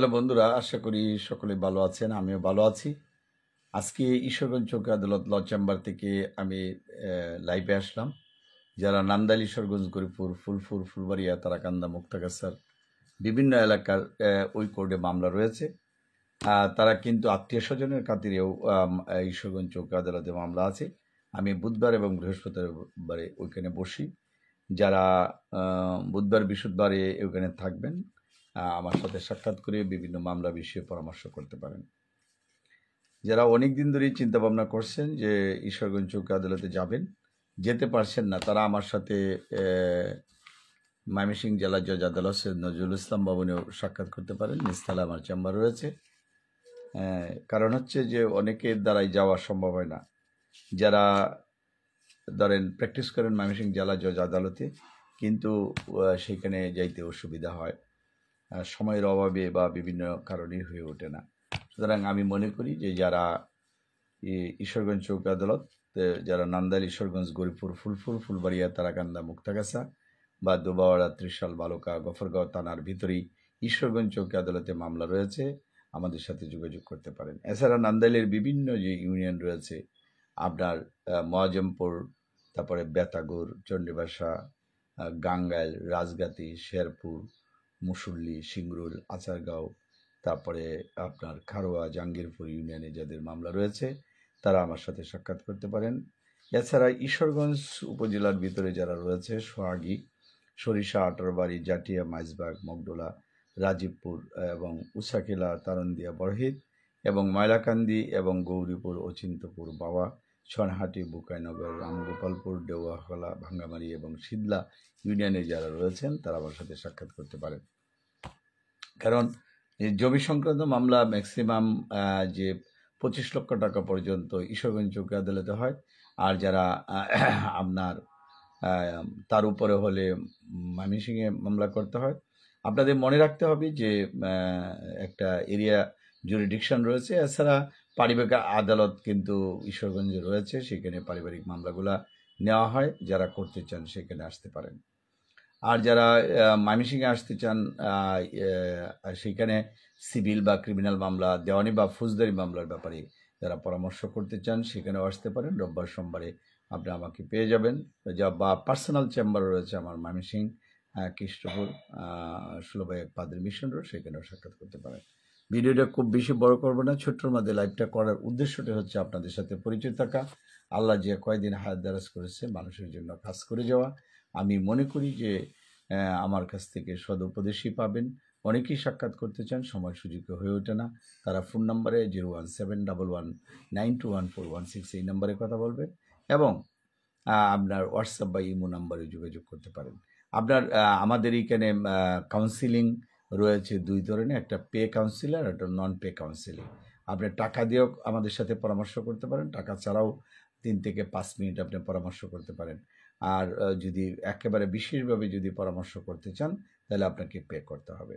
Hello বন্ধুরা, আশা করি সকলে ভালো আছেন। আমিও ভালো আছি। আজকে ঈশ্বরগঞ্জ চৌকি আদালত ল চেম্বার থেকে আমি লাইভে আসলাম। যারা নান্দাইল, ঈশ্বরগঞ্জ, গরিপুর, ফুলপুর, ফুলবাড়িয়া, তারাকান্দা, মুক্তাগাছার বিভিন্ন এলাকার ওই কোর্টে মামলা রয়েছে, তারা কিন্তু আত্মীয় স্বজনের খাতিরেও ঈশ্বরগঞ্জ চৌকি আদালতে মামলা আছে। আমি বুধবার এবং বৃহস্পতিবারে ওইখানে বসি। যারা বুধবার বৃহস্পতিবারে ওখানে থাকবেন, আমার সাথে সাক্ষাৎ করে বিভিন্ন মামলা বিষয়ে পরামর্শ করতে পারেন। যারা অনেক দিন ধরেই চিন্তা ভাবনা করছেন যে ঈশ্বরগঞ্জ চৌকি আদালতে যাবেন, যেতে পারছেন না, তারা আমার সাথে ময়মনসিংহ জেলা জজ আদালত সৈয়দ নজরুল ইসলাম ভবনেও সাক্ষাৎ করতে পারেন। নিচতলা আমার চেম্বার রয়েছে। কারণ হচ্ছে যে অনেকের দ্বারাই যাওয়া সম্ভব হয় না। যারা ধরেন প্র্যাকটিস করেন ময়মনসিংহ জেলা জজ আদালতে, কিন্তু সেখানে যাইতে অসুবিধা হয়, সময়ের অভাবে বা বিভিন্ন কারণেই হয়ে ওঠে না। সুতরাং আমি মনে করি যে যারা ঈশ্বরগঞ্জ চৌকি আদালত, যারা নান্দাইল, ঈশ্বরগঞ্জ, গরিপুর, ফুলপুর, ফুলবাড়িয়া, তারাকান্দা, মুক্তাগাছা বা দুবাওয়াড়া, ত্রিশাল, বালুকা, গফরগাঁও থানার ভিতরেই ঈশ্বরগঞ্জ চৌকি আদালতে মামলা রয়েছে, আমাদের সাথে যোগাযোগ করতে পারেন। এছাড়া নান্দাইলের বিভিন্ন যে ইউনিয়ন রয়েছে, আপনার মহাজমপুর, তারপরে বেতাগুর, চণ্ডীবাসা, গাঙ্গাইল, রাজগাতি, শেরপুর, মুসল্লি, সিংরুল, আচারগাঁও, তারপরে আপনার খারোয়া, জাঙ্গিরপুর ইউনিয়নে যাদের মামলা রয়েছে, তারা আমার সাথে সাক্ষাৎ করতে পারেন। এছাড়া ঈশ্বরগঞ্জ উপজেলার ভিতরে যারা রয়েছে, সোহাগী, সরিষা, আটরবাড়ি, জাটিয়া, মাইজবাগ, মগডোলা, রাজীবপুর এবং উষাখিলা, তারন্দিয়া, বরহিদ এবং ময়লাকান্দি এবং গৌরীপুর, অচিন্তপুর, বাওয়া, ছনহাটি, বুকাইনগর, রামগোপালপুর, দেওয়াখলা, ভাঙ্গামারি এবং শীতলা ইউনিয়নে যারা রয়েছেন, তারা আমার সাথে সাক্ষাৎ করতে পারেন। কারণ জমি সংক্রান্ত মামলা ম্যাক্সিমাম যে 25 লক্ষ টাকা পর্যন্ত ঈশ্বরগঞ্জ চৌকি আদালতে হয়, আর যারা আপনার তার উপরে হলে ময়মনসিংহে মামলা করতে হয়। আপনাদের মনে রাখতে হবে যে একটা এরিয়া জুরিডিকশন রয়েছে। এছাড়া পারিবারিক আদালত কিন্তু ঈশ্বরগঞ্জে রয়েছে, সেখানে পারিবারিক মামলাগুলা নেওয়া হয়। যারা করতে চান সেখানে আসতে পারেন। আর যারা ময়মনসিংহে আসতে চান, সেখানে সিভিল বা ক্রিমিনাল মামলা, দেওয়ানি বা ফৌজদারি মামলার ব্যাপারে যারা পরামর্শ করতে চান, সেখানেও আসতে পারেন। রোববার সোমবারে আপনি আমাকে পেয়ে যাবেন, বা পার্সোনাল চেম্বার রয়েছে আমার ময়মনসিংহ কৃষ্ণপুর 16/1 পাদ্রী মিশন রোড, সেখানেও সাক্ষাৎ করতে পারেন। ভিডিওটা খুব বেশি বড় করবো না, ছোট্টর মধ্যে লাইভটা করার উদ্দেশ্যটা হচ্ছে আপনাদের সাথে পরিচয় থাকা। আল্লাহ যে কয়দিন হায়াত দারাজ করেছে মানুষের জন্য কাজ করে যাওয়া। আমি মনে করি যে আমার কাছ থেকে সদুপদেশই পাবেন। অনেকেই সাক্ষাৎ করতে চান, সময় সুযোগ হয়ে ওঠে না। তারা ফোন নাম্বারে 01711921416 এই নাম্বারে কথা বলবেন এবং আপনার হোয়াটসঅ্যাপ বা ইমো নাম্বারে যোগাযোগ করতে পারেন। আপনার আমাদের এইখানে কাউন্সিলিং রয়েছে দুই ধরনের, একটা পে কাউন্সিলার, একটা নন পে কাউন্সিলিং। আপনি টাকা দিয়েও আমাদের সাথে পরামর্শ করতে পারেন, টাকা ছাড়াও 3 থেকে 5 মিনিট আপনি পরামর্শ করতে পারেন। আর যদি একেবারে বিশেষভাবে যদি পরামর্শ করতে চান, তাহলে আপনাকে পে করতে হবে।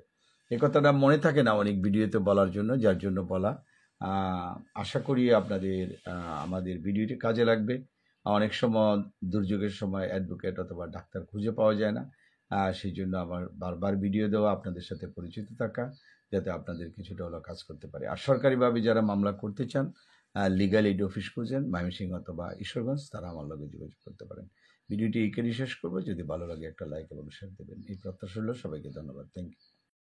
এ কথাটা মনে থাকে না অনেক ভিডিওতে বলার জন্য, যার জন্য বলা। আশা করি আপনাদের আমাদের ভিডিওটি কাজে লাগবে। অনেক সময় দুর্যোগের সময় অ্যাডভোকেট অথবা ডাক্তার খুঁজে পাওয়া যায় না, সেই জন্য আমার বারবার ভিডিও দেওয়া, আপনাদের সাথে পরিচিত থাকা, যাতে আপনাদের কিছুটা হলেও কাজ করতে পারে। আর সরকারিভাবে যারা মামলা করতে চান, লিগাল এইড অফিস খুঁজেন ময়মনসিংহ অথবা ঈশ্বরগঞ্জ, তারা আমার লগে যোগাযোগ করতে পারেন। ভিডিওটি এখানেই শেষ করবো। যদি ভালো লাগে একটা লাইক এবং শেয়ার দেবেন, এই প্রত্যাশা হলো। সবাইকে ধন্যবাদ। Thank you.